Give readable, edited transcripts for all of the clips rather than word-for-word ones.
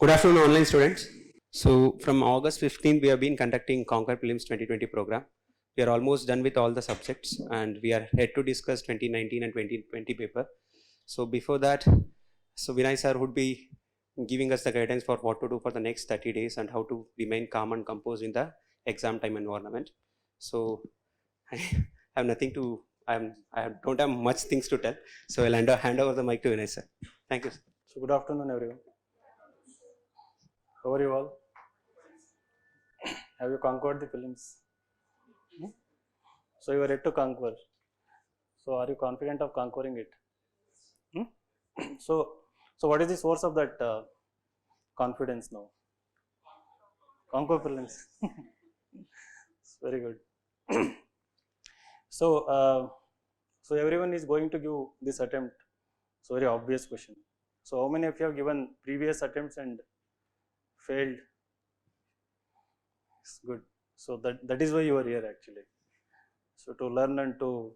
Good afternoon, online students. So, from August 15th, we have been conducting Conquer Prelims 2020 program. We are almost done with all the subjects and we are here to discuss 2019 and 2020 paper. So, before that, Vinay sir would be giving us the guidance for what to do for the next 30 days and how to remain calm and composed in the exam time environment. So, I have nothing to, I don't have much things to tell. So, I'll hand over the mic to Vinay sir. Thank you, sir. So good afternoon, everyone. How are you all? Have you conquered the films? So you are yet to conquer. So are you confident of conquering it? So what is the source of that confidence now? Conquer films. Very good. So everyone is going to give this attempt. So very obvious question. So how many of you have given previous attempts and failed? It's good. So that is why you are here actually. So to learn and to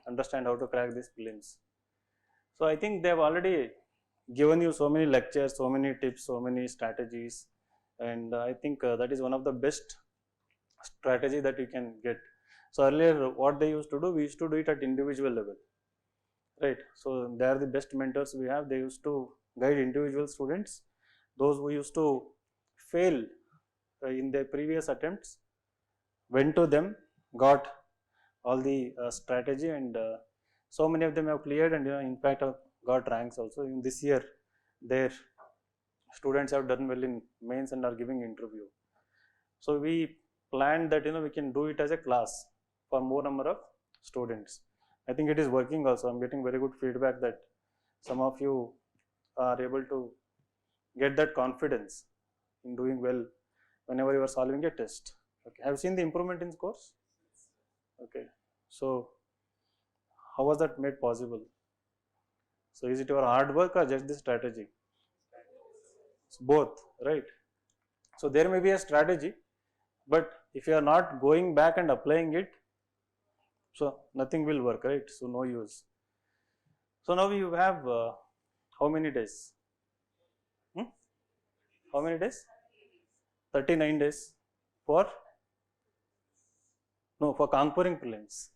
understand how to crack these prelims. So I think they have already given you so many lectures, so many tips, so many strategies, and I think that is one of the best strategy that you can get. So earlier what they used to do, we used to do it at individual level, right? So they are the best mentors we have. They used to guide individual students. Those who used to fail in their previous attempts went to them, got all the strategy, and so many of them have cleared, and in fact got ranks also. In this year their students have done well in mains and are giving interview. So we planned that we can do it as a class for more number of students. I think it is working also. I'm getting very good feedback that some of you are able to get that confidence in doing well whenever you are solving a test. Okay, have you seen the improvement in scores? Okay, so how was that made possible? So is it your hard work or just the strategy? It's both, right? So there may be a strategy, but if you are not going back and applying it, so nothing will work, right? So no use. So now you have how many days? How many days? 39 days for conquering prelims,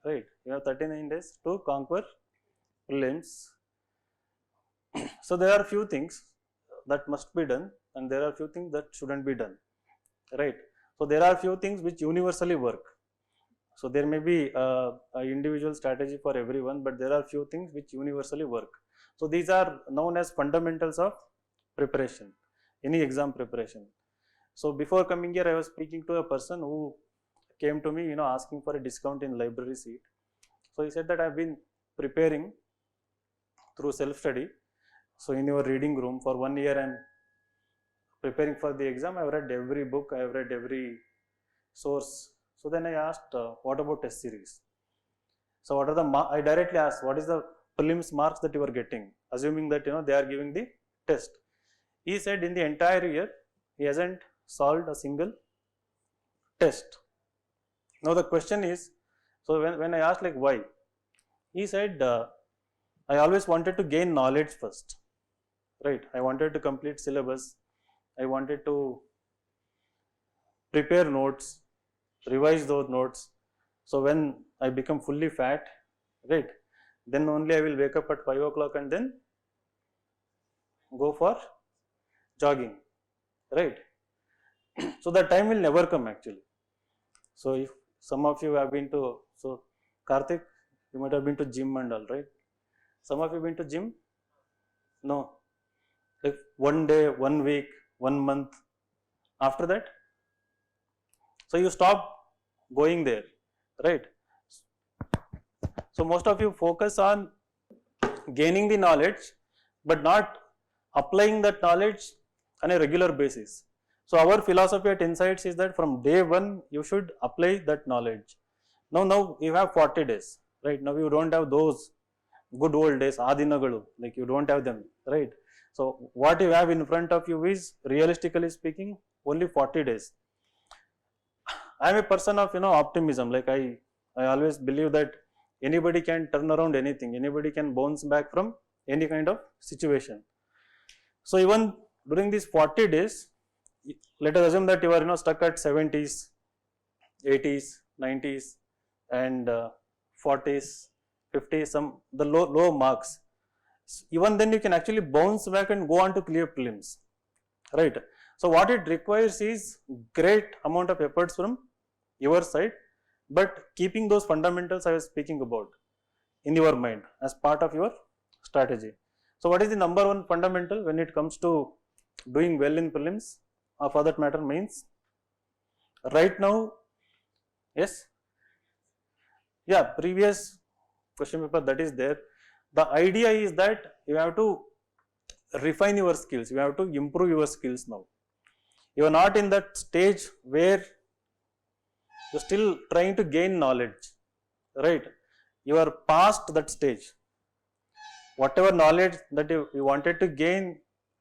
right? You have 39 days to conquer prelims. So there are few things that must be done and there are few things that shouldn't be done, right? So there are few things which universally work. So there may be a individual strategy for everyone, but there are few things which universally work. So these are known as fundamentals of preparation, any exam preparation. So before coming here, I was speaking to a person who came to me, asking for a discount in library seat. So he said that I've been preparing through self-study. So in your reading room for 1 year, I'm preparing for the exam. I've read every book, I've read every source. So then I asked, what about test series? So what are I directly asked, what is the prelims marks that you are getting? Assuming that, they are giving the test. He said in the entire year, he hasn't solved a single test. Now the question is, so when I asked like why, he said, I always wanted to gain knowledge first, right? I wanted to complete syllabus, I wanted to prepare notes, revise those notes. So when I become fully fat, right, then only I will wake up at 5 o'clock and then go for jogging, right? So that time will never come actually. So if some of you have been to, so Karthik, you might have been to gym and all, right? Some of you been to gym? No. Like 1 day, 1 week, 1 month. After that, so you stop going there, right? So most of you focus on gaining the knowledge, but not applying that knowledge on a regular basis. So our philosophy at Insights is that from day one, you should apply that knowledge. Now you have 40 days, right? Now you don't have those good old days, Adinagalu, like you don't have them, right? So what you have in front of you is, realistically speaking, only 40 days. I am a person of, optimism. Like I always believe that anybody can turn around anything, anybody can bounce back from any kind of situation. So even during these 40 days, let us assume that you are stuck at 70s, 80s, 90s, and 40s, 50s, some the low marks. Even then you can actually bounce back and go on to clear prelims, right? So what it requires is great amount of efforts from your side, but keeping those fundamentals I was speaking about in your mind as part of your strategy. So what is the number one fundamental when it comes to doing well in prelims, or for that matter mains? Right now, yes, yeah, previous question paper that is there. The idea is that you have to refine your skills, you have to improve your skills now. You are not in that stage where you are still trying to gain knowledge, right? You are past that stage. Whatever knowledge that you wanted to gain,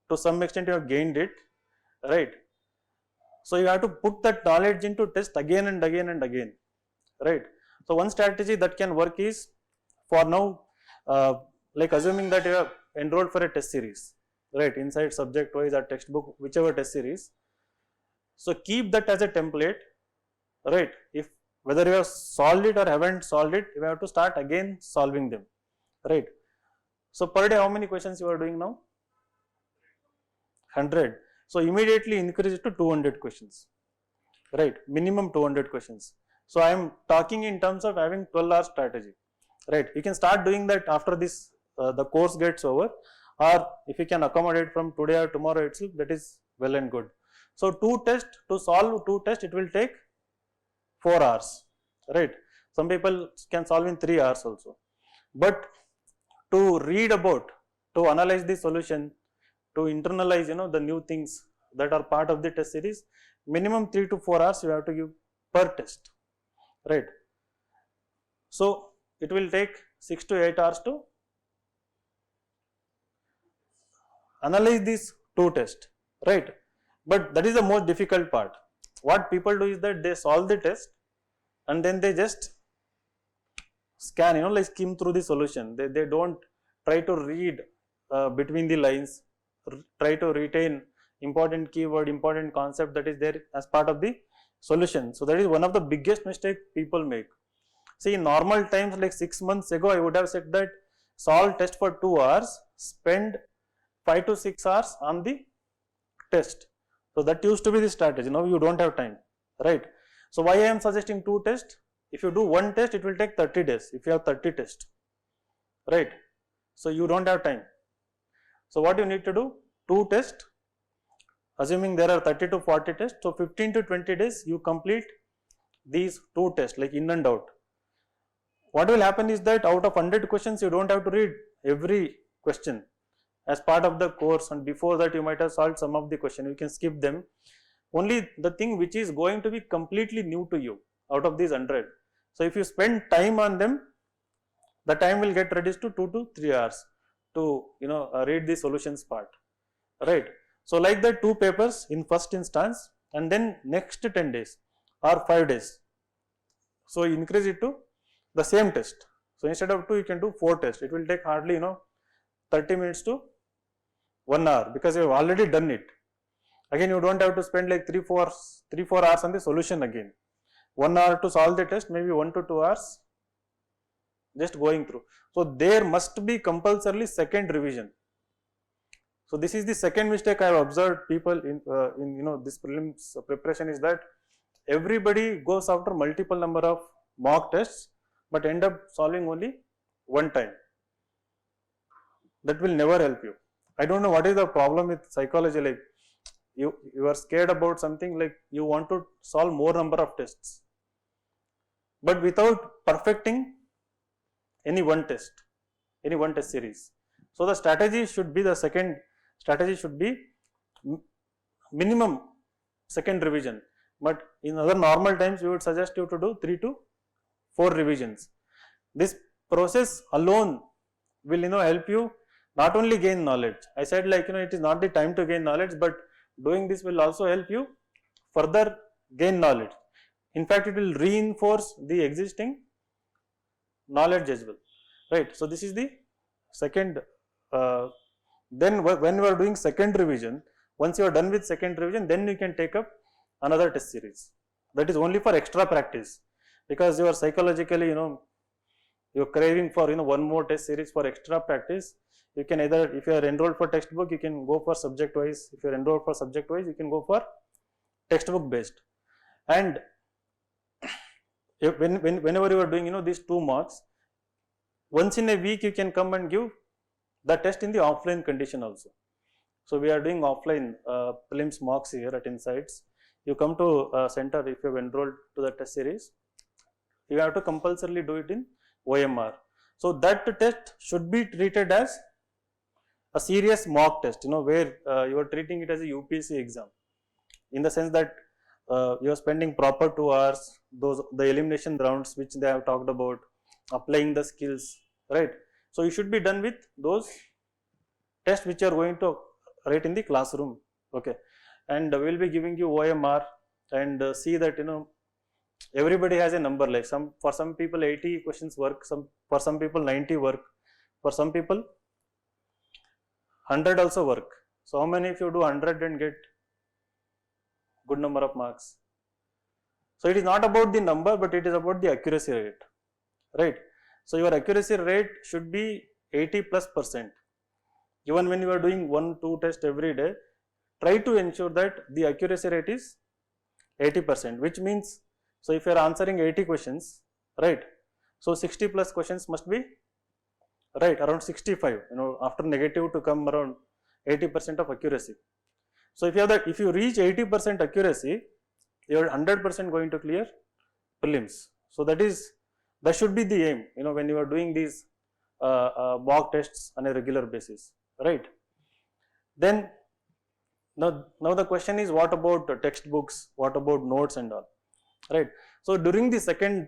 to some extent you have gained it, right? So you have to put that knowledge into test again and again and again, right? So one strategy that can work is, for now, like assuming that you have enrolled for a test series, right, inside subject wise or textbook, whichever test series. So keep that as a template, right? If whether you have solved it or haven't solved it, you have to start again solving them, right? So per day, how many questions you are doing now? 100. So immediately increase it to 200 questions, right? Minimum 200 questions. So I am talking in terms of having 12-hour strategy, right? You can start doing that after this, the course gets over, or if you can accommodate from today or tomorrow itself, that is well and good. So to solve two tests, it will take 4 hours, right? Some people can solve in 3 hours also. But to read about, to analyze the solution, to internalize, the new things that are part of the test series, minimum 3 to 4 hours you have to give per test, right? So it will take 6 to 8 hours to analyze these two tests, right? But that is the most difficult part. What people do is that they solve the test and then they just scan, like skim through the solution. They don't try to read between the lines, try to retain important keyword, important concept that is there as part of the solution. So that is one of the biggest mistake people make. See, in normal times, like 6 months ago, I would have said that solve test for 2 hours, spend 5 to 6 hours on the test. So that used to be the strategy. Now you don't have time, right? So why I am suggesting 2 tests? If you do 1 test, it will take 30 days. If you have 30 tests, right? So you don't have time. So what you need to do? 2 tests, assuming there are 30 to 40 tests. So 15 to 20 days you complete these 2 tests, like in and out. What will happen is that out of 100 questions, you don't have to read every question as part of the course, and before that you might have solved some of the question, you can skip them. Only the thing which is going to be completely new to you out of these 100. So if you spend time on them, the time will get reduced to 2 to 3 hours to read the solutions part, right? So like that, 2 papers in first instance, and then next 10 days or 5 days. So increase it to the same test. So instead of 2, you can do 4 tests. It will take hardly 30 minutes to 1 hour, because you have already done it. Again, you don't have to spend like 3-4 hours on the solution again. 1 hour to solve the test, maybe 1 to 2 hours just going through. So there must be compulsorily second revision. So this is the second mistake I have observed people in this prelims preparation, is that everybody goes after multiple number of mock tests but end up solving only one time. That will never help you. I don't know what is the problem with psychology. Like you are scared about something, like you want to solve more number of tests, but without perfecting any one test series. So the strategy should be, the second strategy should be minimum second revision. But in other normal times, we would suggest you to do 3 to 4 revisions. This process alone will help you not only gain knowledge. I said, like, it is not the time to gain knowledge, but doing this will also help you further gain knowledge. In fact, it will reinforce the existing knowledge as well, right? So this is the second. Then when we are doing second revision, Once you are done with second revision, then you can take up another test series. That is only for extra practice, because you are psychologically, you're craving for, one more test series for extra practice. You can either, if you are enrolled for textbook, you can go for subject wise. If you are enrolled for subject wise, you can go for textbook based. And whenever you are doing, these 2 marks, once in a week you can come and give the test in the offline condition also. So we are doing offline prelims mocks here at Insights. You come to center if you have enrolled to the test series. You have to compulsorily do it in OMR. So that test should be treated as a serious mock test, where you are treating it as a UPSC exam, in the sense that you are spending proper 2 hours, the elimination rounds which they have talked about, applying the skills, right? So you should be done with those tests which are going to write in the classroom, okay? And we will be giving you OMR, and see that everybody has a number, like for some people 80 questions work, for some people 90 work, for some people 100 also work. So how many if you do 100 and get good number of marks? So it is not about the number, but it is about the accuracy rate, right? So your accuracy rate should be 80+%. Even when you are doing 1-2 tests every day, try to ensure that the accuracy rate is 80%, which means, so if you are answering 80 questions, right? So 60 plus questions must be right, around 65, after negative to come around 80% of accuracy. So if you have that, if you reach 80% accuracy, you are 100% going to clear prelims. So that should be the aim, when you are doing these mock tests on a regular basis, right? Then now the question is, what about textbooks, what about notes and all, right? So during the second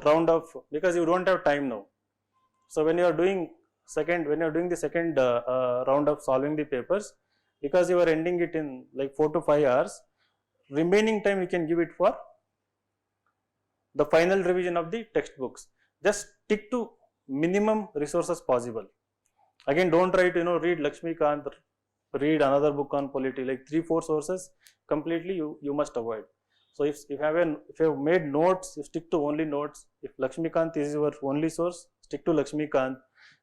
round of, because you don't have time now, so when you are doing the second round of solving the papers, because you are ending it in like 4 to 5 hours, remaining time you can give it for the final revision of the textbooks. Just stick to minimum resources possible. Again, don't try to read Lakshmikant, read another book on polity, like 3-4 sources completely you must avoid. So if you have made notes, you stick to only notes. If Lakshmikant is your only source, stick to Lakshmikant.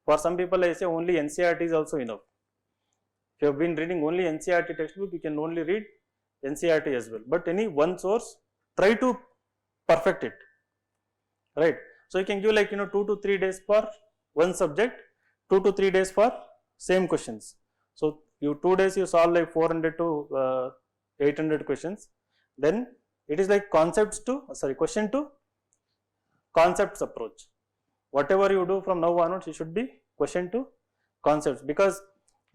For some people, I say only NCERT is also enough. If you have been reading only NCERT textbook, you can only read NCERT as well. But any one source, try to perfect it, right? So you can give like 2 to 3 days for one subject, 2 to 3 days for same questions. So 2 days you solve like 400 to 800 questions. Then it is like question to concepts approach. Whatever you do from now onwards, it should be question to concepts, because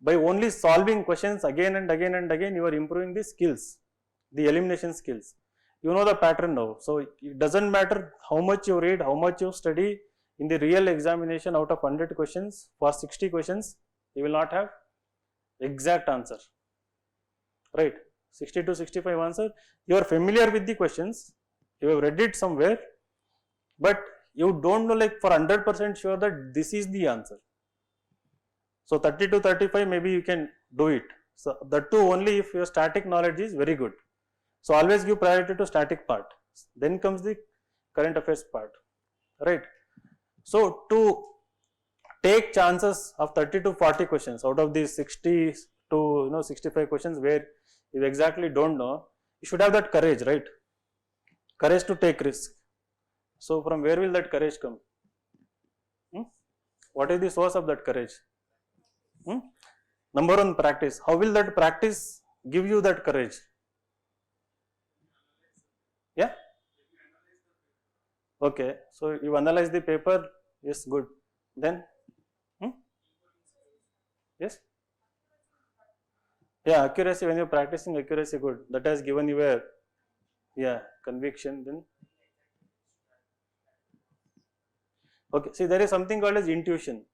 by only solving questions again and again and again, you are improving the skills, the elimination skills. You know the pattern now. So it doesn't matter how much you read, how much you study. In the real examination, out of 100 questions, for 60 questions, you will not have exact answer, right? 60 to 65 answer. You are familiar with the questions, you have read it somewhere, but you don't know like for 100% sure that this is the answer. So 30 to 35 maybe you can do it. So that too only if your static knowledge is very good. So always give priority to static part. Then comes the current affairs part, right? So to take chances of 30 to 40 questions out of these 60 to 65 questions where you exactly don't know, you should have that courage, right? Courage to take risk. So from where will that courage come? What is the source of that courage? Number one, practice. How will that practice give you that courage? Yeah? Okay, so you analyze the paper, yes, good. Then? Yes? Yeah, accuracy, when you're practicing accuracy, good. That has given you a conviction. Then? Okay, see, there is something called as intuition,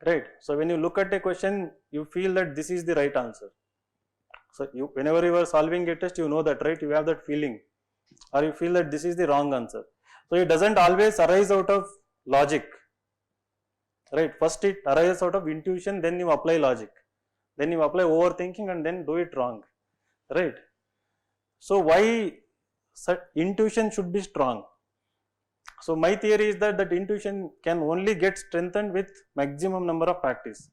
right? So when you look at a question, you feel that this is the right answer. So whenever you are solving a test, you know that, right? You have that feeling, or you feel that this is the wrong answer. So it doesn't always arise out of logic, right? First it arises out of intuition, then you apply logic. then you apply overthinking and then do it wrong, right? So why intuition should be strong? So my theory is that intuition can only get strengthened with maximum number of practice,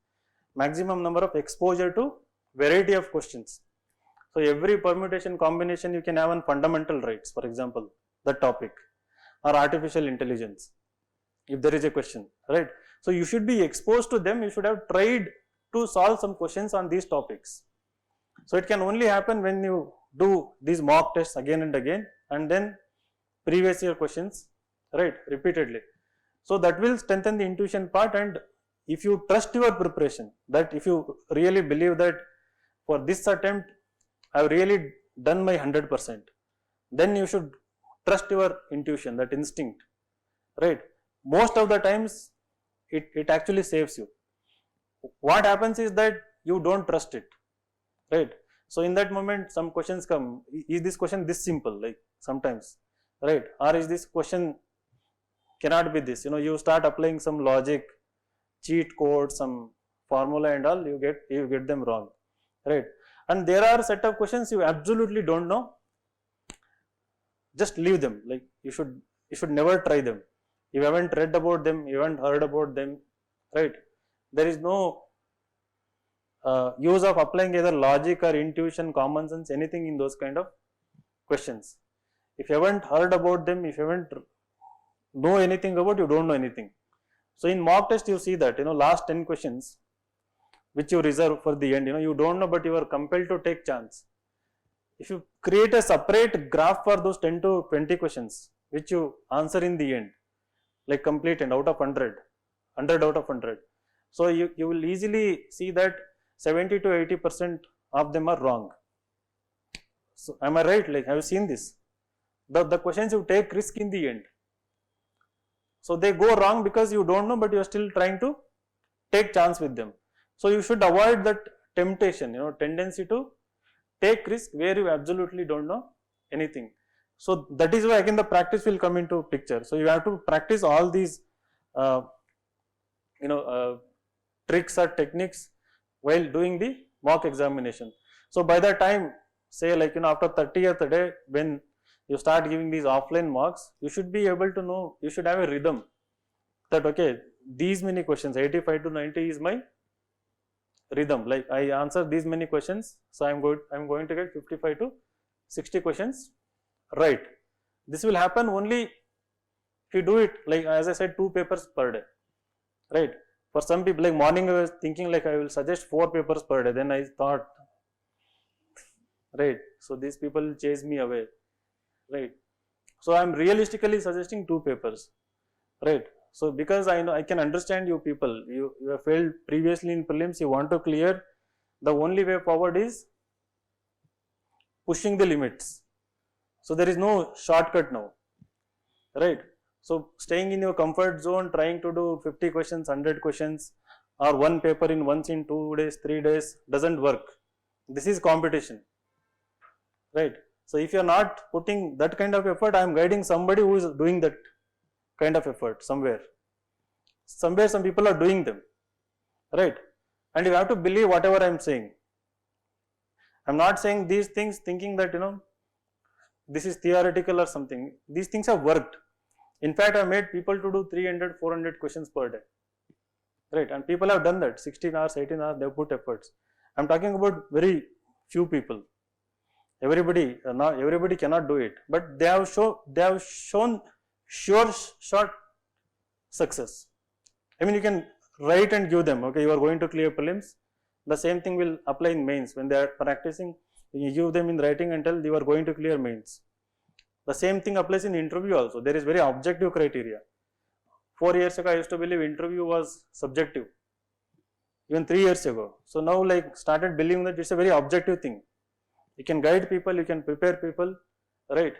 maximum number of exposure to variety of questions. So every permutation combination you can have on fundamental rights, for example, the topic, or artificial intelligence, if there is a question, right? So you should be exposed to them, you should have tried to solve some questions on these topics. So it can only happen when you do these mock tests again and again, and then previous year questions, right, repeatedly. So that will strengthen the intuition part. And if you trust your preparation, that if you really believe that for this attempt I have really done my 100%, then you should trust your intuition, that instinct, right? Most of the times it actually saves you. What happens is that you don't trust it, right? So in that moment some questions come, is this question this simple, like sometimes, right? Or is this question cannot be this, you start applying some logic, cheat code, some formula and all, you get them wrong, right? And there are set of questions you absolutely don't know, just leave them, like you should never try them. You haven't read about them, you haven't heard about them, right? There is no use of applying either logic or intuition, common sense, anything in those kind of questions. If you haven't heard about them, if you haven't know anything about, you don't know anything. So in mock test you see that, last 10 questions which you reserve for the end, you don't know, but you are compelled to take chance. If you create a separate graph for those 10 to 20 questions which you answer in the end, like complete and out of 100 out of 100, so you will easily see that 70 to 80% of them are wrong. So am I right? Like, have you seen this? The questions you take risk in the end, so they go wrong because you don't know, but you are still trying to take chance with them. So you should avoid that temptation, tendency to take risk where you absolutely don't know anything. So that is why again the practice will come into picture. So you have to practice all these tricks or techniques while doing the mock examination. So by the time, say like after 30th day, when you start giving these offline mocks, you should be able to know, you should have a rhythm that okay, these many questions, 85 to 90 is my rhythm, like I answer these many questions, so I'm going to get 55 to 60 questions right. This will happen only if you do it, like as I said, 2 papers per day, right? For some people, like morning I was thinking like I will suggest 4 papers per day, then I thought, right, so these people chase me away, right? So I'm realistically suggesting 2 papers, right? So because I know, I can understand you people, you have failed previously in prelims, you want to clear, the only way forward is pushing the limits. So there is no shortcut now, right? So staying in your comfort zone, trying to do 50 questions, 100 questions, or 1 paper in once in 2 days, 3 days doesn't work. This is competition, right? So if you are not putting that kind of effort, I am guiding somebody who is doing that kind of effort somewhere. Somewhere some people are doing them, right? And you have to believe whatever I am saying. I am not saying these things thinking that this is theoretical or something. These things have worked. In fact, I made people to do 300, 400 questions per day, right? And people have done that, 16 hours, 18 hours, they have put efforts. I am talking about very few people. Everybody, not everybody cannot do it, but they have shown short success. I mean, you can write and give them, okay, you are going to clear prelims. The same thing will apply in mains. When they are practicing, you give them in writing and tell you are going to clear mains. The same thing applies in interview also. There is very objective criteria. 4 years ago, I used to believe interview was subjective, even 3 years ago. So now like started believing that it's a very objective thing. You can guide people, you can prepare people, right?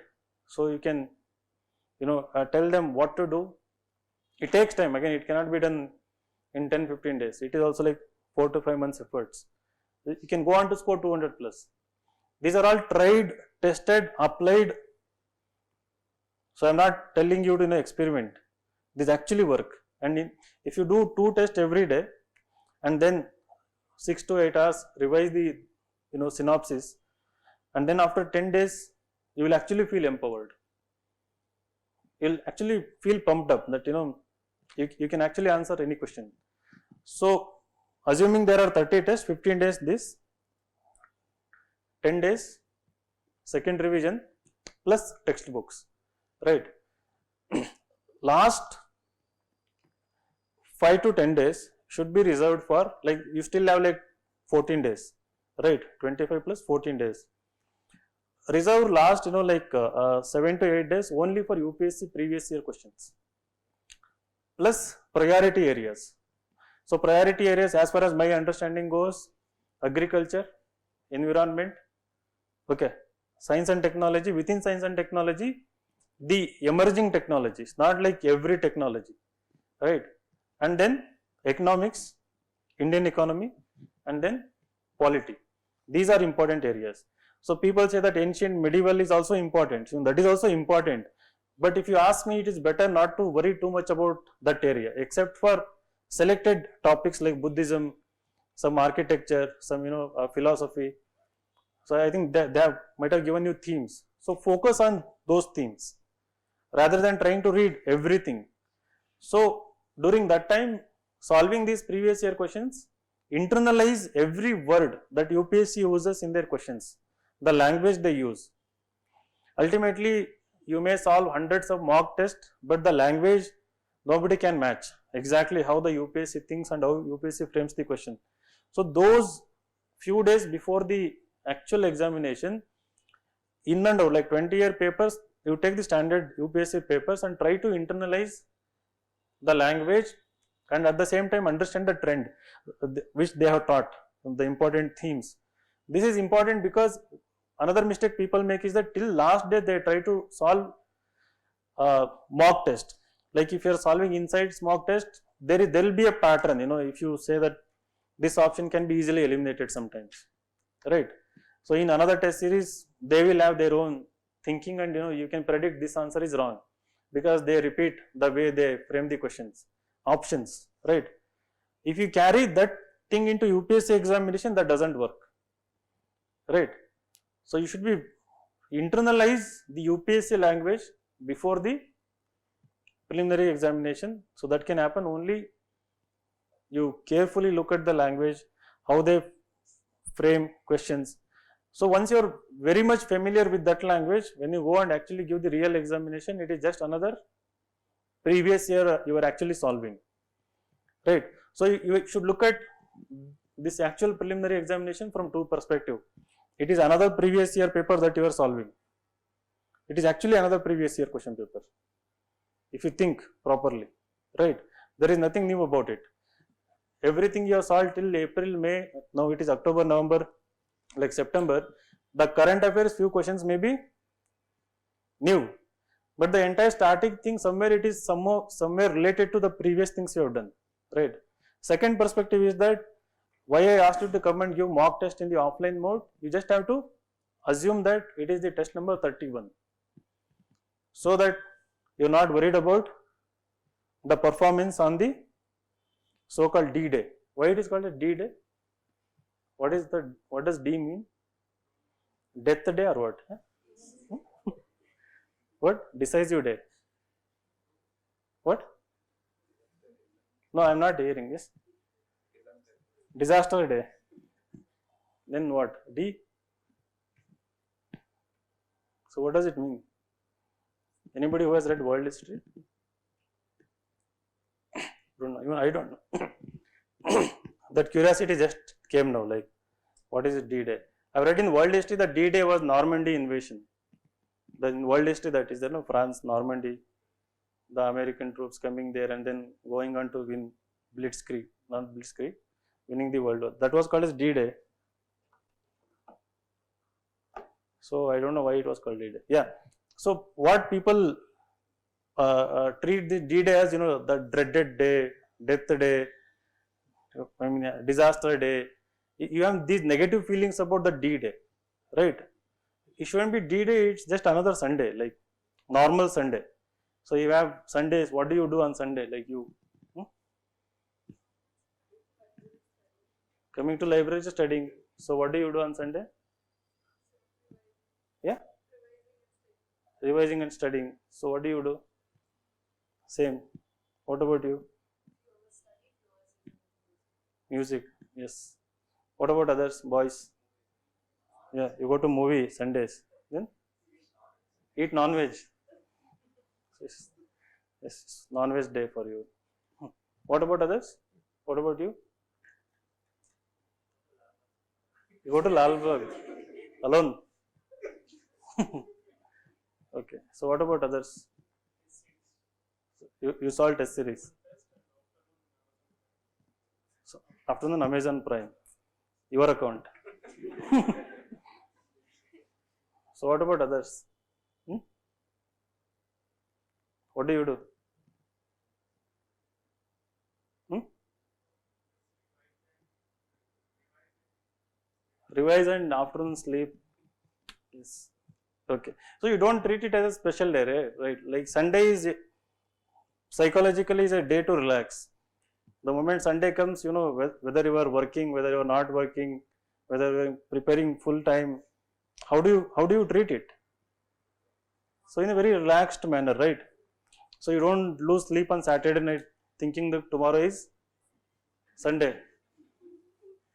So you can, tell them what to do. It takes time. Again, it cannot be done in 10-15 days. It is also like 4 to 5 months efforts. You can go on to score 200 plus. These are all tried, tested, applied. So I'm not telling you to experiment. These actually work. And if you do 2 tests every day and then 6 to 8 hours, revise the synopsis, and then after 10 days you will actually feel empowered. You'll actually feel pumped up that you can actually answer any question. So assuming there are 30 tests, 15 days this, 10 days second revision plus textbooks, right? Last 5 to 10 days should be reserved for, like, you still have like 14 days, right? 25 plus 14 days. Reserve last 7 to 8 days only for UPSC previous year questions plus priority areas. So priority areas, as far as my understanding goes, agriculture, environment, okay, science and technology. Within science and technology, the emerging technologies, not like every technology, right? And then economics, Indian economy, and then polity. These are important areas. So people say that ancient medieval is also important. So that is also important. But if you ask me, it is better not to worry too much about that area, except for selected topics like Buddhism, some architecture, some philosophy. So I think they might have given you themes. So focus on those themes rather than trying to read everything. So during that time, solving these previous year questions, internalize every word that UPSC uses in their questions, the language they use. Ultimately, you may solve hundreds of mock tests, but the language nobody can match exactly how the UPSC thinks and how UPSC frames the question. So those few days before the actual examination, in and out, like 20-year papers, you take the standard UPSC papers and try to internalize the language and at the same time understand the trend which they have taught, the important themes. This is important because another mistake people make is that till last day they try to solve mock test. Like if you are solving insights mock test, there will be a pattern. If you say that this option can be easily eliminated sometimes, right? So in another test series, they will have their own thinking, and you can predict this answer is wrong because they repeat the way they frame the questions, options, right? If you carry that thing into UPSC examination, that doesn't work, right? So you should be internalize the UPSC language before the preliminary examination. So that can happen only you carefully look at the language, how they frame questions. So once you are very much familiar with that language, when you go and actually give the real examination, it is just another previous year you are actually solving, right? So you should look at this actual preliminary examination from two perspectives. It is another previous year paper that you are solving. It is actually another previous year question paper, if you think properly, right? There is nothing new about it. Everything you have solved till April, May, now it is October, November, like September, the current affairs few questions may be new, but the entire static thing somewhere it is somewhere related to the previous things you have done, right? Second perspective is that why I asked you to come and give mock test in the offline mode. You just have to assume that it is the test number 31, so that you are not worried about the performance on the so-called D-Day. Why it is called a D-Day? What does D mean? Death day or what? What? Decisive day. What? No, I am not hearing this. Disaster day. Then what? D? So what does it mean? Anybody who has read world history? Don't know. Even I don't know. That curiosity just came now. Like, what is D-Day? I've read in world history that D-Day was Normandy invasion. In world history, that is France, Normandy, the American troops coming there and then going on to win Blitzkrieg, not Blitzkrieg, winning the world war. That was called as D-Day. So I don't know why it was called D-Day. Yeah. So what people treat the D-Day as, the dreaded day, death day, disaster day. You have these negative feelings about the D-Day, right? It shouldn't be D-Day, it's just another Sunday, like normal Sunday. So you have Sundays, what do you do on Sunday? Like you Coming to library, studying. So what do you do on Sunday? Yeah, revising and studying. So what do you do? Same. What about you? Music. Yes. What about others, boys? Yeah, you go to movie Sundays. Then eat non-veg. Yes, yes, non-veg day for you. What about others? What about you? You go to Lal Bagh alone. Okay. So what about others? You saw test series. So afternoon Amazon Prime. Your account. So what about others? Hmm? What do you do? Hmm? Revise and afternoon sleep. Yes. Okay. So you don't treat it as a special day, right? Like Sunday is psychologically is a day to relax. The moment Sunday comes, you know, whether you are working, whether you are not working, whether you are preparing full time, how do you treat it? So in a very relaxed manner, right? So you don't lose sleep on Saturday night thinking that tomorrow is Sunday.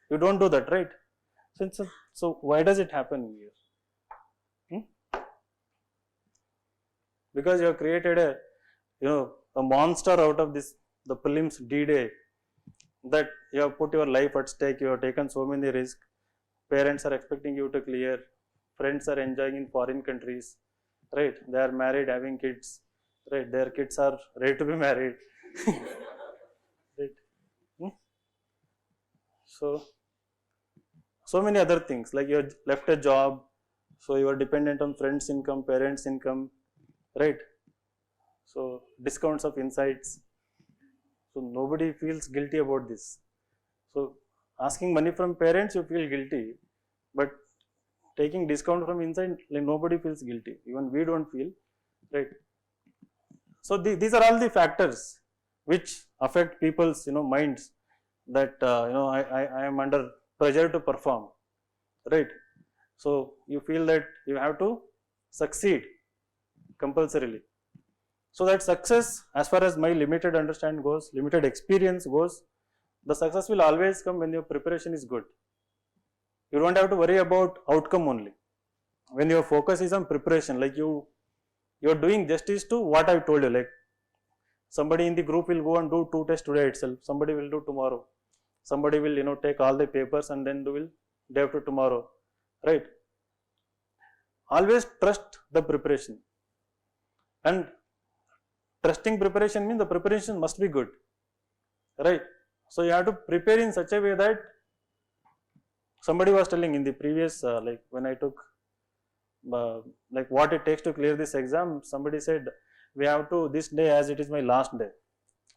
You don't do that, right? So why does it happen here? Because you have created a monster out of this, the prelims D-Day, that you have put your life at stake, you have taken so many risks, parents are expecting you to clear, friends are enjoying in foreign countries, right? They are married, having kids, right? Their kids are ready to be married, right? So many other things, like you have left a job, so you are dependent on friends' income, parents' income, right? So discounts of insights. So nobody feels guilty about this. So asking money from parents, you feel guilty, but taking discount from inside, like nobody feels guilty. Even we don't feel, right? So these are all the factors which affect people's minds, that I am under pressure to perform, right? So you feel that you have to succeed compulsorily. So that success, as far as my limited understanding goes, limited experience goes, the success will always come when your preparation is good. You don't have to worry about outcome only. When your focus is on preparation, like you're doing justice to what I told you, like somebody in the group will go and do 2 tests today itself, somebody will do tomorrow, somebody will take all the papers and then do day after tomorrow, right? Always trust the preparation, and trusting preparation means the preparation must be good, right? So you have to prepare in such a way that somebody was telling in the previous like when I took like what it takes to clear this exam, somebody said we have to this day as it is my last day,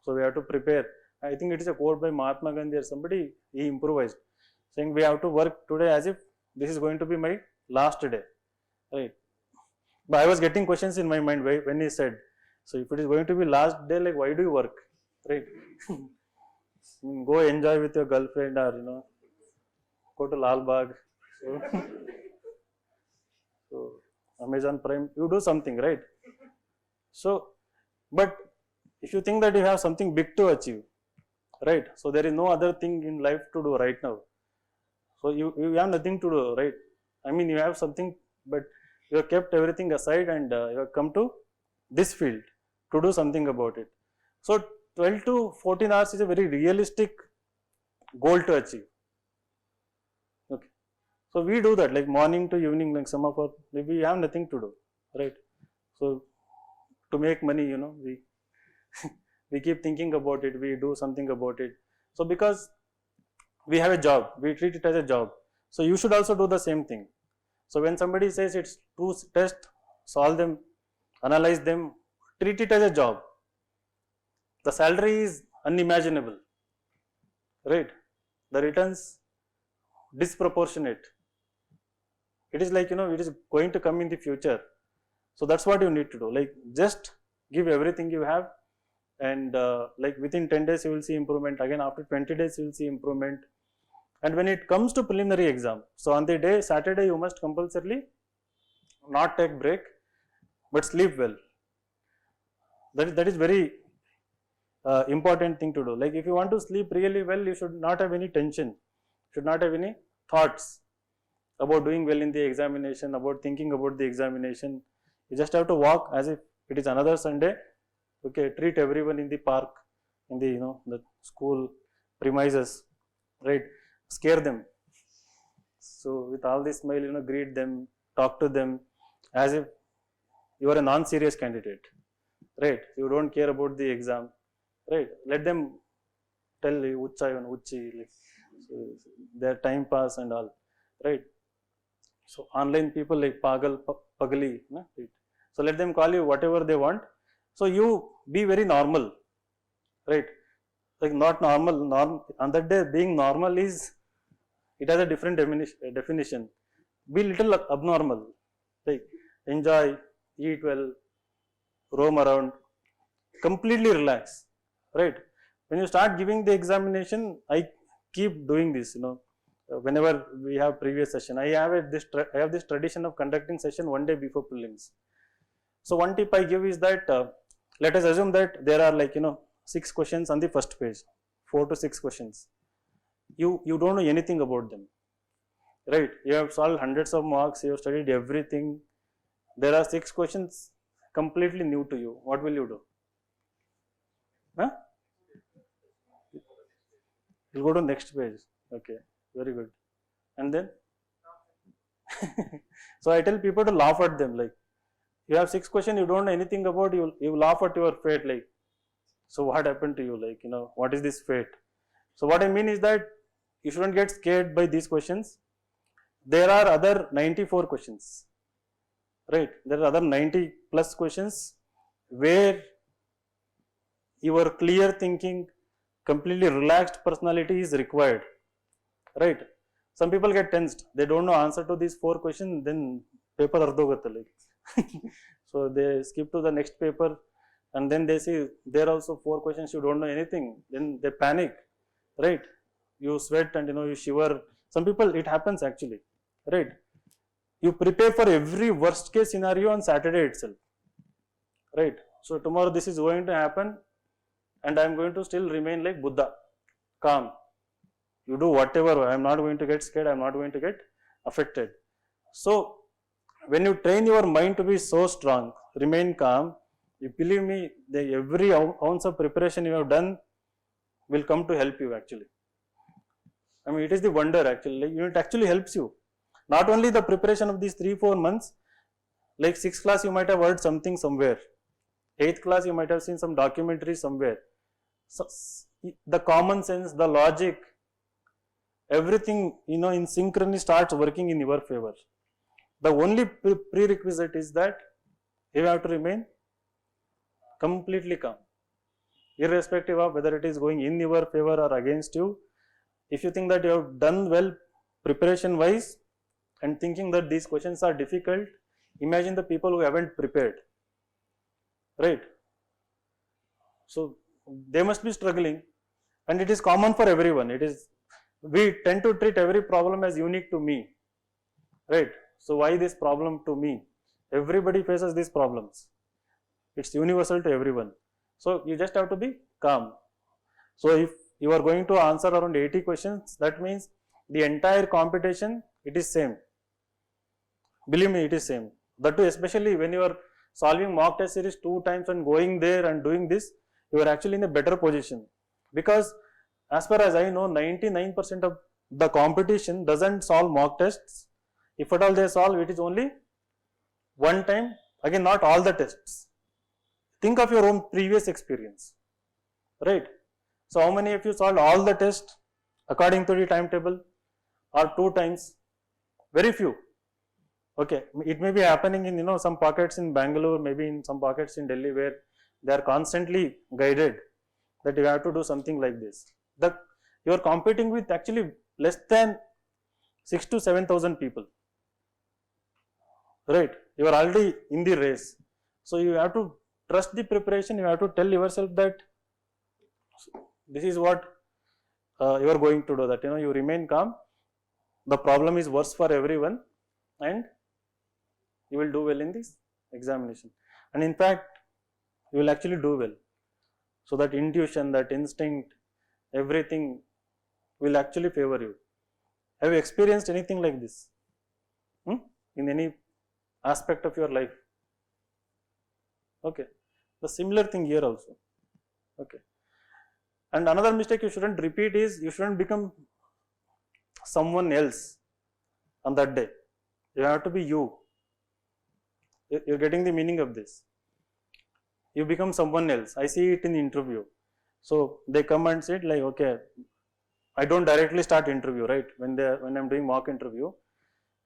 so we have to prepare. I think it is a quote by Mahatma Gandhi or somebody, he improvised, saying we have to work today as if this is going to be my last day, right? But I was getting questions in my mind when he said, so if it is going to be last day, like why do you work, right? Go enjoy with your girlfriend, or go to Lal Bagh. So Amazon Prime, you do something, right? So, but if you think that you have something big to achieve, right? So there is no other thing in life to do right now. So you have nothing to do, right? I mean, you have something, but you have kept everything aside and you have come to this field to do something about it. So 12 to 14 hours is a very realistic goal to achieve. Okay. So we do that, like morning to evening, like some of us, we have nothing to do, right? So to make money, we we keep thinking about it, we do something about it. So because we have a job, we treat it as a job. So you should also do the same thing. So when somebody says it's 2 tests, solve them, analyze them, treat it as a job. The salary is unimaginable, right? The returns disproportionate. It is like, it is going to come in the future. So that's what you need to do. Like just give everything you have, and like within 10 days you will see improvement. Again after 20 days you will see improvement. And when it comes to preliminary exam, so on the day Saturday you must compulsorily not take break but sleep well. That is very important thing to do. Like if you want to sleep really well, you should not have any tension, should not have any thoughts about doing well in the examination, about thinking about the examination. You just have to walk as if it is another Sunday. Okay, treat everyone in the park, in the the school premises, right? Scare them. So with all this smile, greet them, talk to them as if you are a non-serious candidate, right? You don't care about the exam, right? Let them tell you Uchcha and Uchi, like so their time pass and all, right? So online people like Pagal, Pagali, right? So let them call you whatever they want. So you be very normal, right? Like not normal, on that day being normal is, it has a different definition. Be little abnormal, like enjoy, eat well, roam around, completely relax, right? When you start giving the examination, I keep doing this, whenever we have previous session. I have this tradition of conducting session one day before prelims. So one tip I give is that let us assume that there are 6 questions on the first page, 4 to 6 questions. You don't know anything about them, right? You have solved hundreds of marks, you have studied everything. There are 6 questions completely new to you. What will you do? Huh? You'll go to next page. Okay, very good. And then? So I tell people to laugh at them, like you have 6 questions you don't know anything about, you laugh at your fate, like so what happened to you, like what is this fate? So what I mean is that you shouldn't get scared by these questions. There are other 94 questions, right? There are other 90 plus questions where your clear thinking, completely relaxed personality is required, right? Some people get tensed, they don't know answer to these 4 questions, then paper ardhogatta, like so they skip to the next paper, and then they see there also 4 questions you don't know anything, then they panic, right? You sweat and you shiver. Some people, it happens actually, right? You prepare for every worst case scenario on Saturday itself, right? So tomorrow this is going to happen and I am going to still remain like Buddha, calm. You do whatever, I am not going to get scared, I am not going to get affected. So when you train your mind to be so strong, remain calm, you believe me, every ounce of preparation you have done will come to help you actually. I mean, it is the wonder actually, like, it actually helps you. Not only the preparation of these 3-4 months, like 6th class you might have heard something somewhere, 8th class you might have seen some documentary somewhere. So the common sense, the logic, everything in synchrony starts working in your favor. The only prerequisite is that you have to remain completely calm, irrespective of whether it is going in your favor or against you. If you think that you have done well preparation wise and thinking that these questions are difficult, imagine the people who haven't prepared, right? So they must be struggling, and it is common for everyone. We tend to treat every problem as unique to me, right? So why this problem to me? Everybody faces these problems. It's universal to everyone. So you just have to be calm. So if you are going to answer around 80 questions, that means the entire competition, it is same. Believe me, it is same. That too, especially when you are solving mock test series 2 times and going there and doing this, you are actually in a better position. Because as far as I know, 99% of the competition doesn't solve mock tests. If at all they solve, it is only one time, again not all the tests. Think of your own previous experience, right? So how many of you solved all the tests according to the timetable, or 2 times? Very few. Okay, it may be happening in some pockets in Bangalore, maybe in some pockets in Delhi, where they are constantly guided that you have to do something like this. You are competing with actually less than 6,000 to 7,000 people, right? You are already in the race. So you have to trust the preparation. You have to tell yourself that this is what you are going to do that. You remain calm. The problem is worse for everyone, and you will do well in this examination. And in fact, you will actually do well. So that intuition, that instinct, everything will actually favor you. Have you experienced anything like this? In any aspect of your life? Okay. The similar thing here also. Okay. And another mistake you shouldn't repeat is you shouldn't become someone else on that day. You have to be you. You're getting the meaning of this. You become someone else. I see it in the interview. So they come and say like, okay, I don't directly start interview, right? When I'm doing mock interview.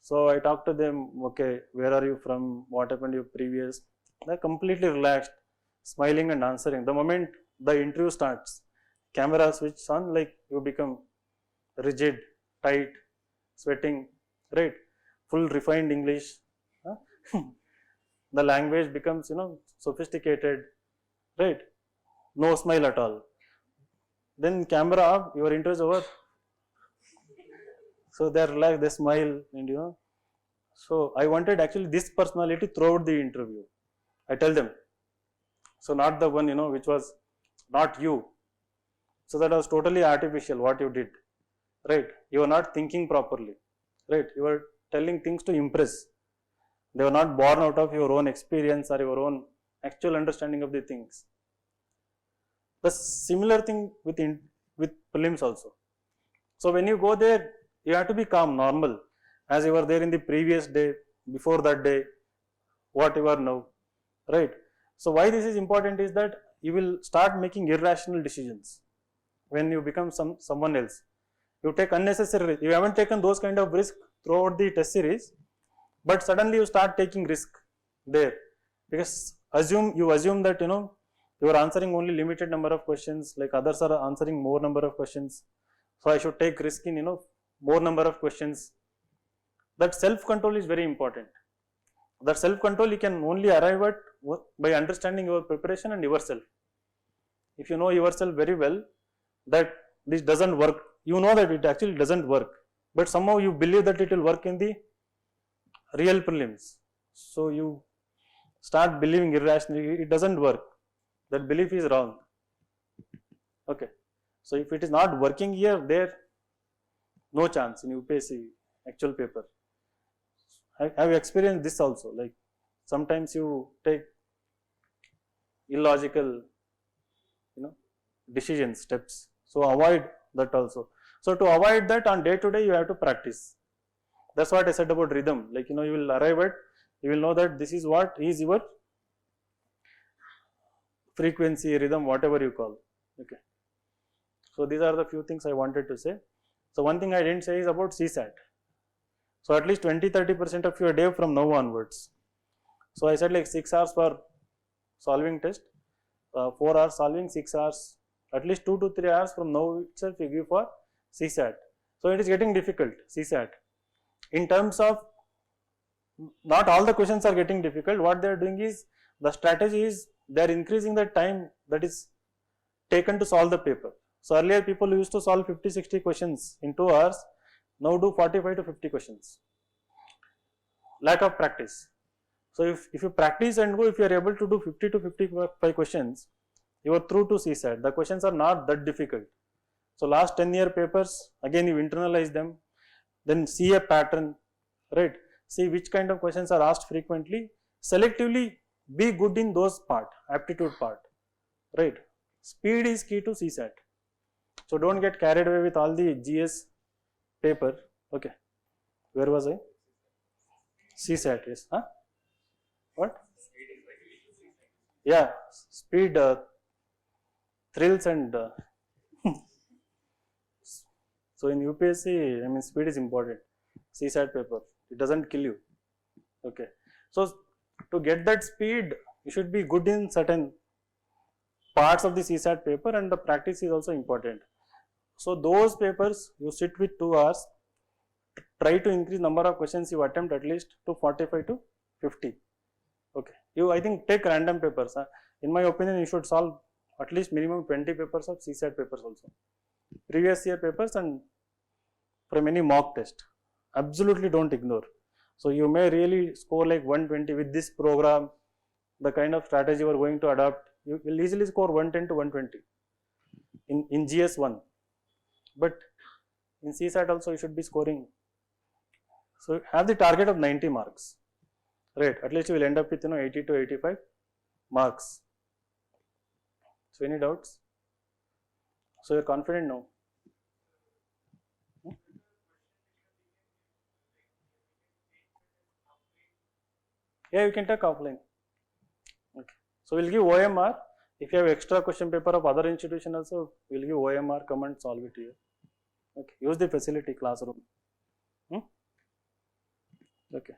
So I talk to them, okay, where are you from? What happened to your previous? They're completely relaxed, smiling and answering. The moment the interview starts, camera switches on, like you become rigid, tight, sweating, right? Full refined English. The language becomes, sophisticated, right? No smile at all. Then camera up, your interview is over. So they're relaxed, they smile, and So I wanted actually this personality throughout the interview. I tell them. So not the one, which was not you. So that was totally artificial what you did, right? You were not thinking properly, right? You were telling things to impress. They were not born out of your own experience or your own actual understanding of the things. The similar thing with prelims also. So when you go there, you have to be calm, normal, as you were there in the previous day, before that day, what you are now, right? So why this is important is that you will start making irrational decisions when you become someone else. You take unnecessary risk. You haven't taken those kind of risk throughout the test series, but suddenly you start taking risk there, because you assume that you are answering only limited number of questions, like others are answering more number of questions. So I should take risk in more number of questions. That self-control is very important. That self-control you can only arrive at by understanding your preparation and yourself. If you know yourself very well, that this doesn't work, you know that it actually doesn't work, but somehow you believe that it will work in the real prelims. So you start believing irrationally, it doesn't work. That belief is wrong. Okay. So if it is not working here, there, no chance in UPSC actual paper. I have experienced this also. Like sometimes you take illogical, decision steps. So avoid that also. So to avoid that, on day to day, you have to practice. That's what I said about rhythm. Like you will arrive at, you will know that this is what is your frequency, rhythm, whatever you call. Okay. So these are the few things I wanted to say. So one thing I didn't say is about CSAT. So at least 20-30% of your day from now onwards. So I said like 6 hours for solving test, 4 hours solving, 6 hours, at least 2 to 3 hours from now itself you give for CSAT. So it is getting difficult, CSAT. In terms of, not all the questions are getting difficult. What they are doing is, the strategy is they are increasing the time that is taken to solve the paper. So earlier people used to solve 50-60 questions in 2 hours, now do 45 to 50 questions. Lack of practice. So if you practice and go, if you are able to do 50 to 55 questions, you are through to CSAT. The questions are not that difficult. So last 10-year papers, again you internalize them, then see a pattern, right? See which kind of questions are asked frequently, selectively be good in those part, aptitude part, right? Speed is key to CSAT. So don't get carried away with all the GS paper. Okay, where was I? CSAT, yes. Huh? What? Yeah, speed, thrills and so in UPSC, speed is important. CSAT paper, it doesn't kill you. Okay, so to get that speed, you should be good in certain parts of the CSAT paper, and the practice is also important. So those papers you sit with 2 hours, try to increase number of questions you attempt at least to 45 to 50. Okay, I think take random papers. In my opinion, you should solve at least minimum 20 papers of CSAT papers also. previous year papers and from any mock test. Absolutely don't ignore. So you may really score like 120 with this program, the kind of strategy you are going to adopt, you will easily score 110 to 120 in GS1. But in CSAT also you should be scoring. So have the target of 90 marks, right? At least you will end up with 80 to 85 marks. So any doubts? So you're confident now? Yeah, you can take offline. Okay. So we'll give OMR. If you have extra question paper of other institution also, we'll give OMR, come and solve it here. Okay. Use the facility classroom. Okay.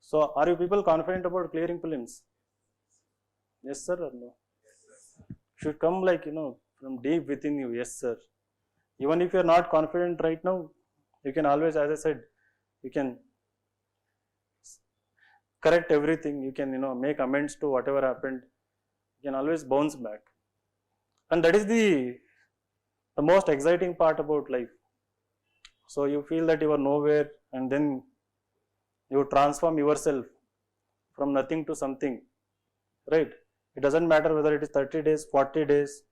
So are you people confident about clearing prelims? Yes sir or no? Should come like from deep within you. Yes sir. Even if you are not confident right now, you can always, as I said, you can correct everything, you can make amends to whatever happened, you can always bounce back. And that is the most exciting part about life. So you feel that you are nowhere and then you transform yourself from nothing to something, right? It doesn't matter whether it is 30 days, 40 days,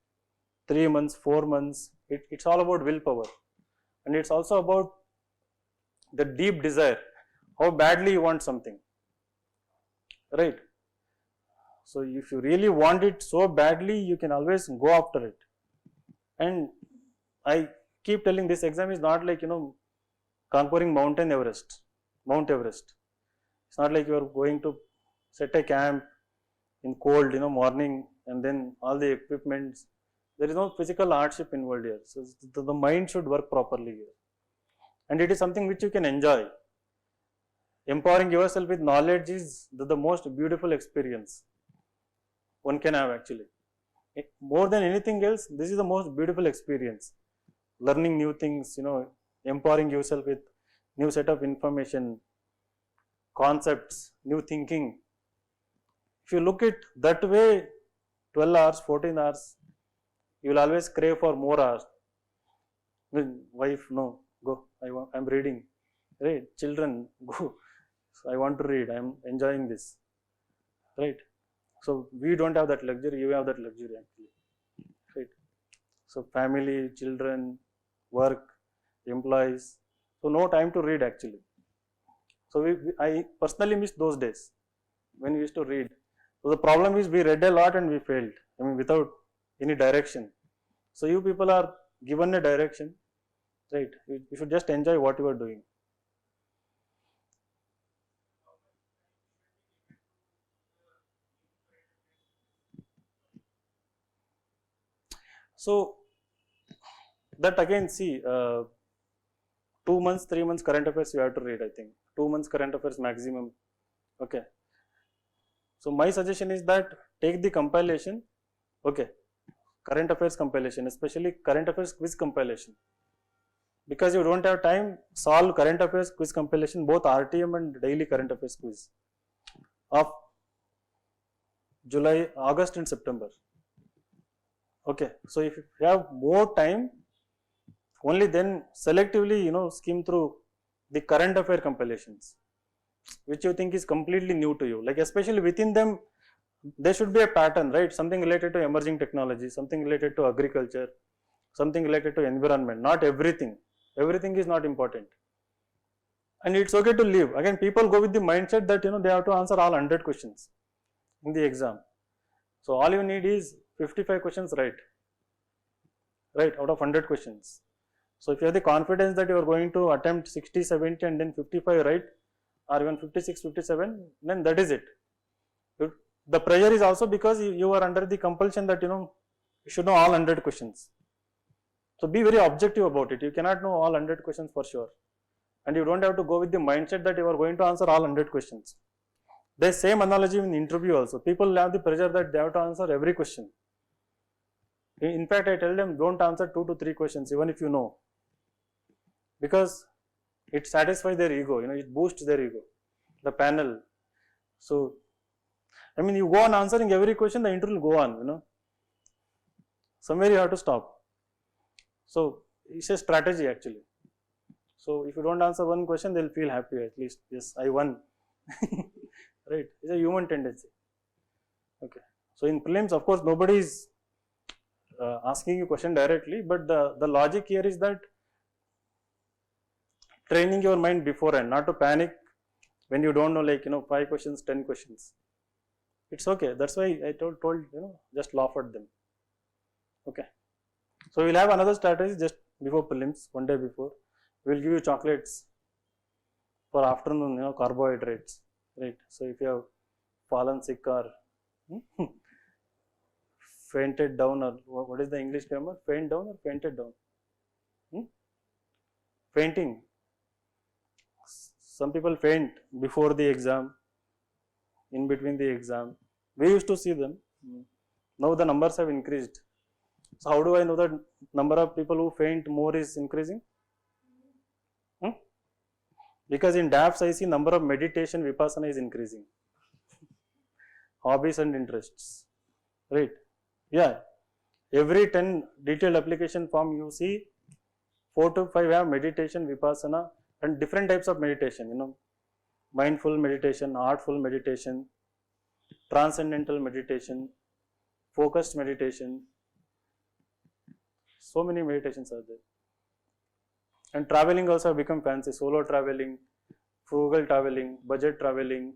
3 months, 4 months, it's all about willpower. And it's also about the deep desire, how badly you want something, right? So if you really want it so badly, you can always go after it. And I keep telling, this exam is not like conquering Mount Everest. It's not like you are going to set a camp in cold morning and then all the equipments. There is no physical hardship involved here. So the mind should work properly here. And it is something which you can enjoy. Empowering yourself with knowledge is the most beautiful experience one can have actually. More than anything else, this is the most beautiful experience. Learning new things, empowering yourself with new set of information, concepts, new thinking. If you look at that way, 12 hours, 14 hours, you will always crave for more hours. Wife, no, go, I'm reading. Right? Children, go. So I want to read, I am enjoying this, right? So we don't have that luxury, you have that luxury actually, right? So family, children, work, employees, so no time to read actually. So I personally miss those days when we used to read. So the problem is we read a lot and we failed, without any direction. So you people are given a direction, right? You should just enjoy what you are doing. So that again, see, 2 months, 3 months current affairs you have to read, I think. 2 months current affairs maximum. Okay. So my suggestion is that take the compilation, okay, current affairs compilation, especially current affairs quiz compilation. Because you don't have time, solve current affairs quiz compilation, both RTM and daily current affairs quiz of July, August and September. Okay, so if you have more time, only then selectively, skim through the current affair compilations, which you think is completely new to you. Like especially within them, there should be a pattern, right? Something related to emerging technology, something related to agriculture, something related to environment. Not everything. Everything is not important. And it's okay to leave. Again, people go with the mindset that they have to answer all 100 questions in the exam. So all you need is 55 questions right out of 100 questions. So if you have the confidence that you are going to attempt 60, 70 and then 55 right, or even 56, 57, then that is it. The pressure is also because you are under the compulsion that you should know all 100 questions. So be very objective about it. You cannot know all 100 questions for sure. And you don't have to go with the mindset that you are going to answer all 100 questions. The same analogy in interview also. People have the pressure that they have to answer every question. In fact, I tell them don't answer 2 to 3 questions even if you know. Because it satisfies their ego, it boosts their ego, the panel. So, you go on answering every question, the interview will go on, Somewhere you have to stop. So it's a strategy actually. So if you don't answer one question, they'll feel happy at least. Yes, I won. Right? It's a human tendency. Okay. So in prelims, of course, nobody is asking you question directly, but the logic here is that training your mind beforehand, not to panic when you don't know, like 5 questions, 10 questions. It's okay. That's why I told just laugh at them. Okay. So we'll have another strategy just before prelims, one day before. We'll give you chocolates for afternoon, carbohydrates, right? So if you have fallen sick or fainted down, or what is the English term? Faint down or fainted down? Fainting. Some people faint before the exam, in between the exam. We used to see them. Now the numbers have increased. So how do I know that number of people who faint more is increasing? Because in DAPS I see number of meditation vipassana is increasing. Hobbies and interests, right? Yeah, every 10 detailed application form you see 4 to 5 have meditation, vipassana, and different types of meditation, mindful meditation, artful meditation, transcendental meditation, focused meditation. So many meditations are there. And traveling also have become fancy. Solo traveling, frugal traveling, budget traveling,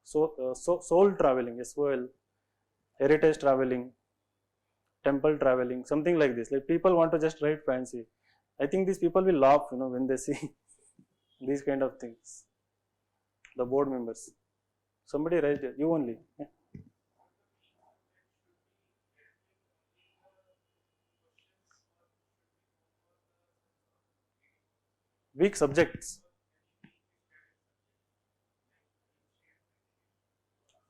soul traveling, SOL, heritage traveling, temple traveling, something like this. Like people want to just write fancy. I think these people will laugh, when they see these kind of things. The board members. Somebody write it. You only. Yeah. Weak subjects.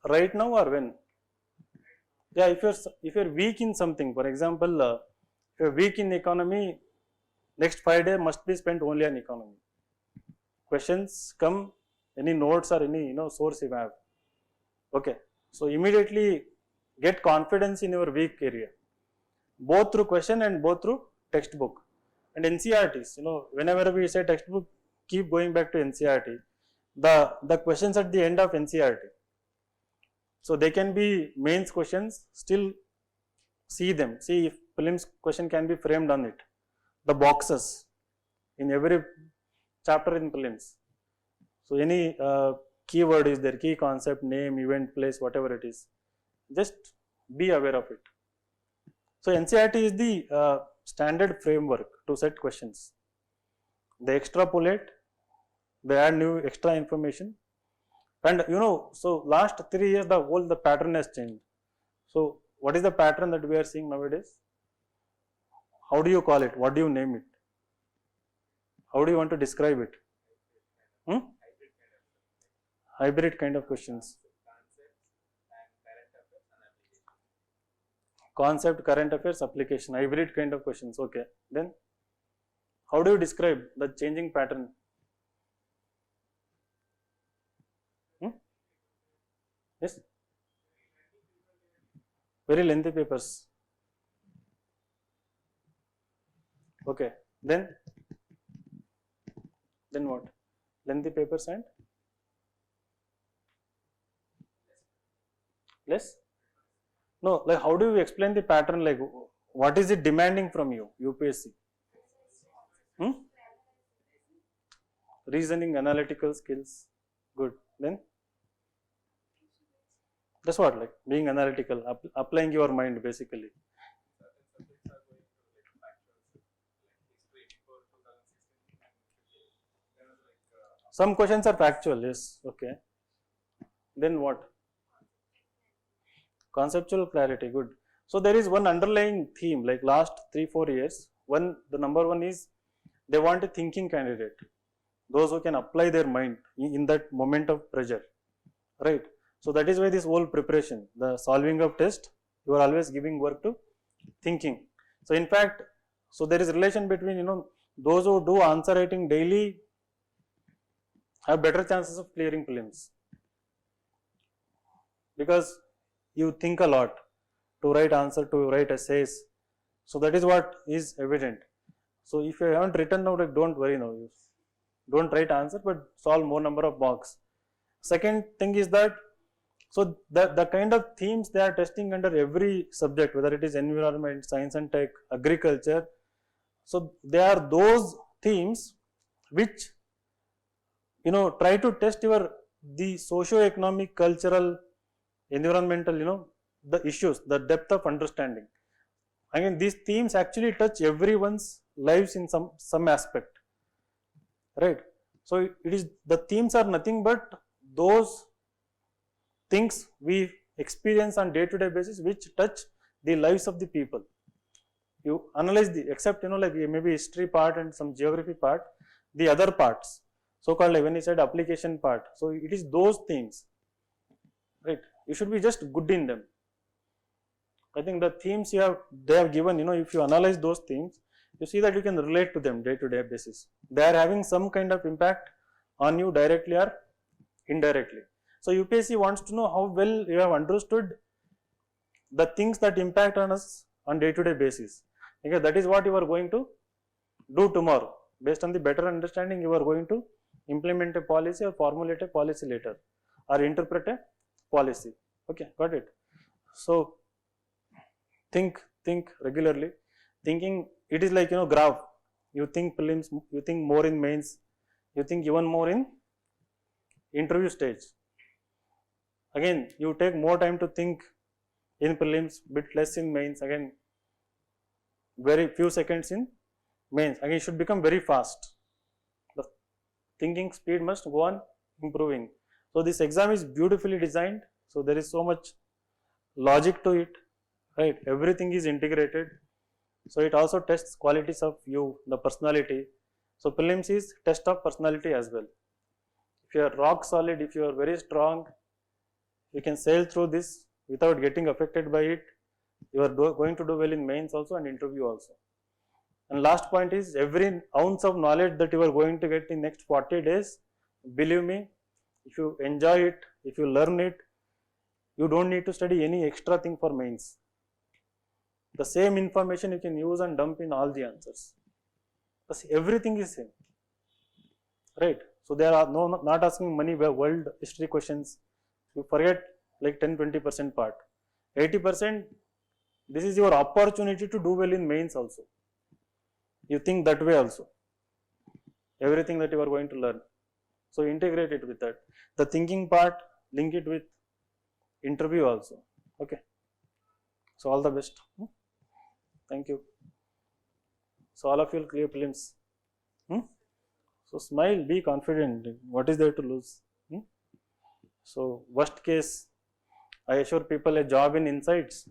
Right now or when? Yeah, if you're weak in something, for example, if you're weak in economy, next 5 days must be spent only on economy. Questions come, any notes or any source you have. Okay, so immediately get confidence in your weak area, both through question and both through textbook. And NCERTs, whenever we say textbook, keep going back to NCERT. The questions at the end of NCERT. So they can be mains questions, still see them. See if prelims question can be framed on it. The boxes in every chapter in prelims. So any keyword is there, key concept, name, event, place, whatever it is. Just be aware of it. So NCERT is the standard framework to set questions. They extrapolate, they add new extra information. And so last 3 years the pattern has changed. So what is the pattern that we are seeing nowadays? How do you call it? What do you name it? How do you want to describe it? Hybrid kind of questions. Concept, current affairs, application, hybrid kind of questions. Okay. Then how do you describe the changing pattern? Yes. Very lengthy papers. Okay. Then what? Lengthy papers and less? No, like how do you explain the pattern? Like what is it demanding from you, UPSC? Reasoning, analytical skills. Good. Then that's what, like being analytical, applying your mind basically. Some questions are factual, yes. Okay. Then what? Conceptual clarity, good. So there is one underlying theme, like last 3-4 years. The number one is they want a thinking candidate, those who can apply their mind in that moment of pressure, right? So that is why this whole preparation, the solving of test, you are always giving work to thinking. So in fact, so there is relation between those who do answer writing daily have better chances of clearing prelims, because you think a lot to write answer, to write essays. So that is what is evident. So if you haven't written now, like, don't worry now. You don't write answer, but solve more number of box. Second thing is that, so the kind of themes they are testing under every subject, whether it is environment, science and tech, agriculture. So they are those themes which, you know, try to test your the socio-economic, cultural, environmental, you know, the issues, the depth of understanding. Again, these themes actually touch everyone's lives in some aspect, right? So it is, the themes are nothing but those things we experience on day-to-day basis which touch the lives of the people. You analyze the, except, you know, like maybe history part and some geography part, the other parts, so-called, like when you said application part, so it is those themes, right? You should be just good in them. I think the themes they have given, you know, if you analyze those themes, you see that you can relate to them day-to-day basis. They are having some kind of impact on you directly or indirectly. So UPSC wants to know how well you have understood the things that impact on us on day-to-day basis. Okay, that is what you are going to do tomorrow. Based on the better understanding, you are going to implement a policy or formulate a policy later or interpret a policy. Okay, got it? So think regularly. Thinking, it is like, you know, graph. You think prelims, you think more in mains, you think even more in interview stage. Again, you take more time to think in prelims, bit less in mains. Again, very few seconds in mains. Again, it should become very fast. The thinking speed must go on improving. So this exam is beautifully designed. So there is so much logic to it, right? Everything is integrated. So it also tests qualities of you, the personality. So prelims is test of personality as well. If you are rock solid, if you are very strong, you can sail through this without getting affected by it. You are going to do well in mains also and interview also. And last point is, every ounce of knowledge that you are going to get in next 40 days, believe me, if you enjoy it, if you learn it, you don't need to study any extra thing for mains. The same information you can use and dump in all the answers. Because everything is same, right? So there are not asking many world history questions. You forget like 10-20% part. 80%, this is your opportunity to do well in mains also. You think that way also. Everything that you are going to learn. So integrate it with that. The thinking part, link it with interview also. Okay. So all the best. Thank you. So all of you will clear prelims. So smile, be confident. What is there to lose? So worst case, I assure people a job in Insights,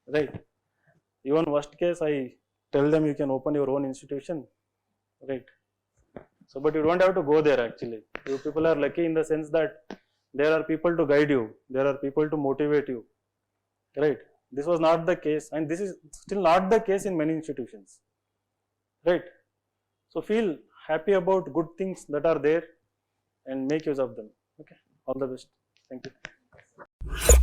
right? Even worst case, I tell them you can open your own institution, right? So, but you don't have to go there actually. You people are lucky in the sense that there are people to guide you, there are people to motivate you, right? This was not the case, and this is still not the case in many institutions, right? So feel happy about good things that are there and make use of them. Okay, all the best. Thank you.